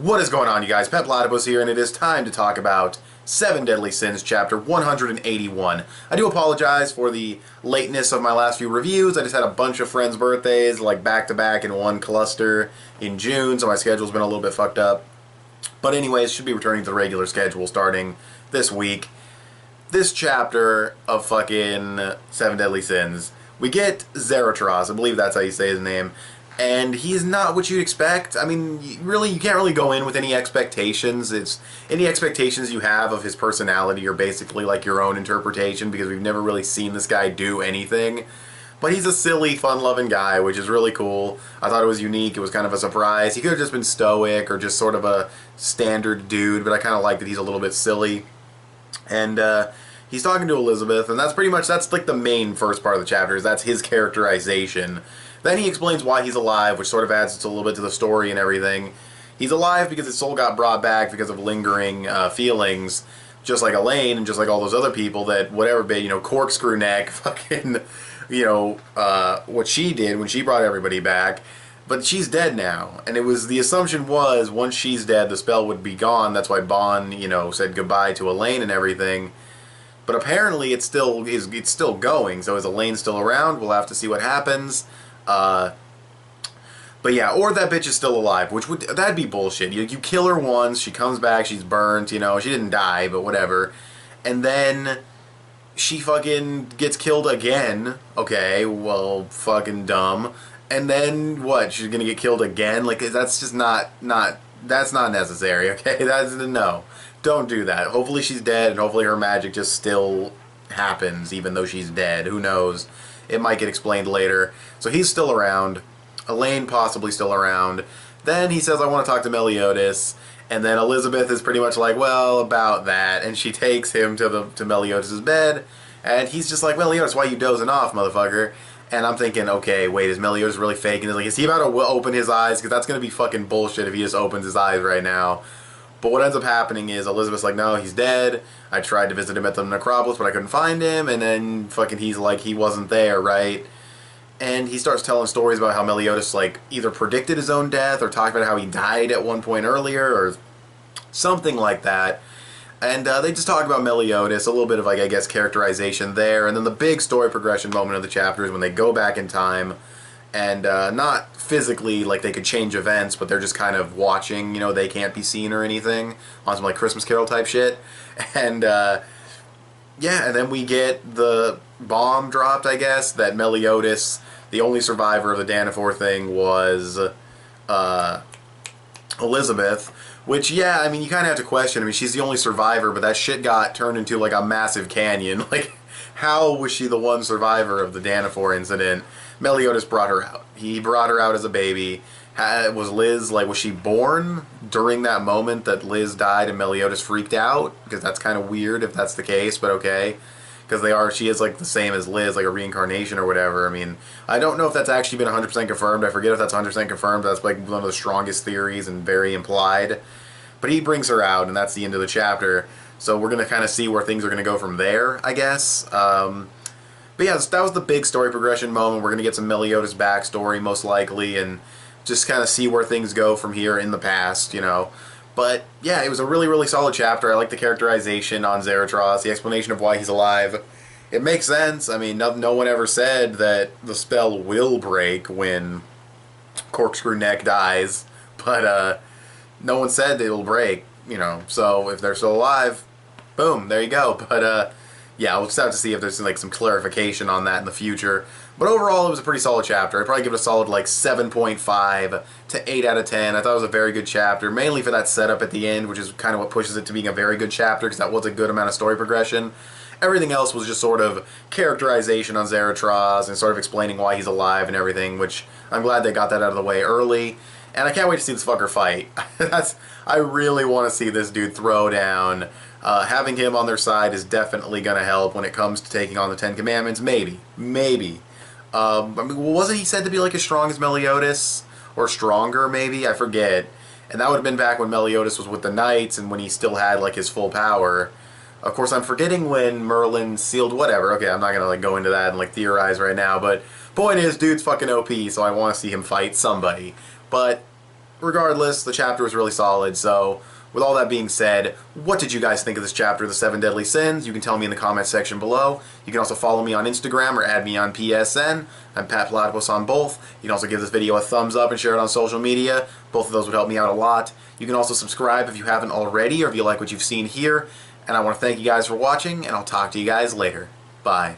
What is going on, you guys? Petplatypus here, and it is time to talk about 7 Deadly Sins, chapter 181. I do apologize for the lateness of my last few reviews. I just had a bunch of friends' birthdays, like back-to-back in one cluster in June, so my schedule's been a little bit fucked up. But anyways, should be returning to the regular schedule starting this week. This chapter of fucking 7 Deadly Sins, we get Zaratras, I believe that's how you say his name, and he's not what you'd expect. I mean, you can't really go in with any expectations. Any expectations you have of his personality are basically like your own interpretation, because we've never really seen this guy do anything. But he's a silly, fun-loving guy, which is really cool. I thought it was unique. It was kind of a surprise. He could have just been stoic or just sort of a standard dude, but I kind of like that he's a little bit silly. And he's talking to Elizabeth, and that's like the main first part of the chapter, is that's his characterization. Then he explains why he's alive, which sort of adds a little bit to the story and everything. He's alive because his soul got brought back because of lingering feelings, just like Elaine and just like all those other people that, whatever bit, corkscrew neck, fucking, what she did when she brought everybody back. But she's dead now, and the assumption was once she's dead, the spell would be gone. That's why Bon, said goodbye to Elaine and everything. But apparently it's still going, so is Elaine still around? We'll have to see what happens. But yeah, or that bitch is still alive, that'd be bullshit. You kill her once, she comes back, she's burnt, she didn't die, but whatever. And then she fucking gets killed again. Okay, well, fucking dumb. And then what? She's gonna get killed again? Like, that's just that's not necessary, okay? No. Don't do that. Hopefully she's dead, and hopefully her magic just still happens, even though she's dead. Who knows? It might get explained later. So he's still around. Elaine possibly still around. Then he says, I want to talk to Meliodas. And then Elizabeth is pretty much like, well, about that. And she takes him to Meliodas' bed. And he's just like, Meliodas, why you dozing off, motherfucker? And I'm thinking, okay, wait, is Meliodas really faking this? Like, is he about to open his eyes? Because that's going to be fucking bullshit if he just opens his eyes right now. But what ends up happening is Elizabeth's like, no, he's dead. I tried to visit him at the necropolis, but I couldn't find him. And then fucking he's like, he wasn't there, right? And he starts telling stories about how Meliodas, like, either predicted his own death or talked about how he died at one point earlier or something like that. And they just talk about Meliodas, a little bit of, like, I guess, characterization there. And then the big story progression moment of the chapter is when they go back in time. And not physically, like they could change events, but they're just kind of watching, they can't be seen or anything, on some like Christmas Carol type shit. And yeah, and then we get the bomb dropped, I guess, that Meliodas, the only survivor of the Danafor thing, was Elizabeth. Which, yeah, I mean, you kind of have to question. I mean, she's the only survivor, but that shit got turned into like a massive canyon. Like, how was she the one survivor of the Danafor incident? Meliodas brought her out. He brought her out as a baby. Was she born during that moment that Liz died and Meliodas freaked out? Because that's kind of weird if that's the case, but okay. Because she is like the same as Liz, like a reincarnation or whatever. I mean, I don't know if that's actually been 100% confirmed. I forget if that's 100% confirmed. That's like one of the strongest theories and very implied. But he brings her out, and that's the end of the chapter. So we're going to kind of see where things are going to go from there, I guess. But yeah, that was the big story progression moment. We're going to get some Meliodas backstory, most likely, and just kind of see where things go from here in the past, But yeah, it was a really, really solid chapter. I like the characterization on Zaratras, the explanation of why he's alive. It makes sense. I mean, no one ever said that the spell will break when Corkscrew Neck dies, but no one said that it'll break, So if they're still alive, boom, there you go. But yeah, we'll just have to see if there's like some clarification on that in the future. But overall, it was a pretty solid chapter. I'd probably give it a solid like 7.5 to 8 out of 10. I thought it was a very good chapter, mainly for that setup at the end, which is kind of what pushes it to being a very good chapter, because that was a good amount of story progression. Everything else was just sort of characterization on Zaratras and sort of explaining why he's alive and everything, which I'm glad they got that out of the way early. And I can't wait to see this fucker fight. I really want to see this dude throw down. Having him on their side is definitely going to help when it comes to taking on the Ten Commandments. Maybe. I mean, wasn't he said to be like as strong as Meliodas? Or stronger, maybe? I forget. And that would have been back when Meliodas was with the Knights and when he still had like his full power. Of course, I'm forgetting when Merlin sealed whatever. Okay, I'm not going to like go into that and like theorize right now. But point is, dude's fucking OP, so I want to see him fight somebody. But regardless, the chapter was really solid, so with all that being said, what did you guys think of this chapter, The Seven Deadly Sins? You can tell me in the comments section below. You can also follow me on Instagram or add me on PSN. I'm petplatypus on both. You can also give this video a thumbs up and share it on social media. Both of those would help me out a lot. You can also subscribe if you haven't already or if you like what you've seen here. And I want to thank you guys for watching, and I'll talk to you guys later. Bye.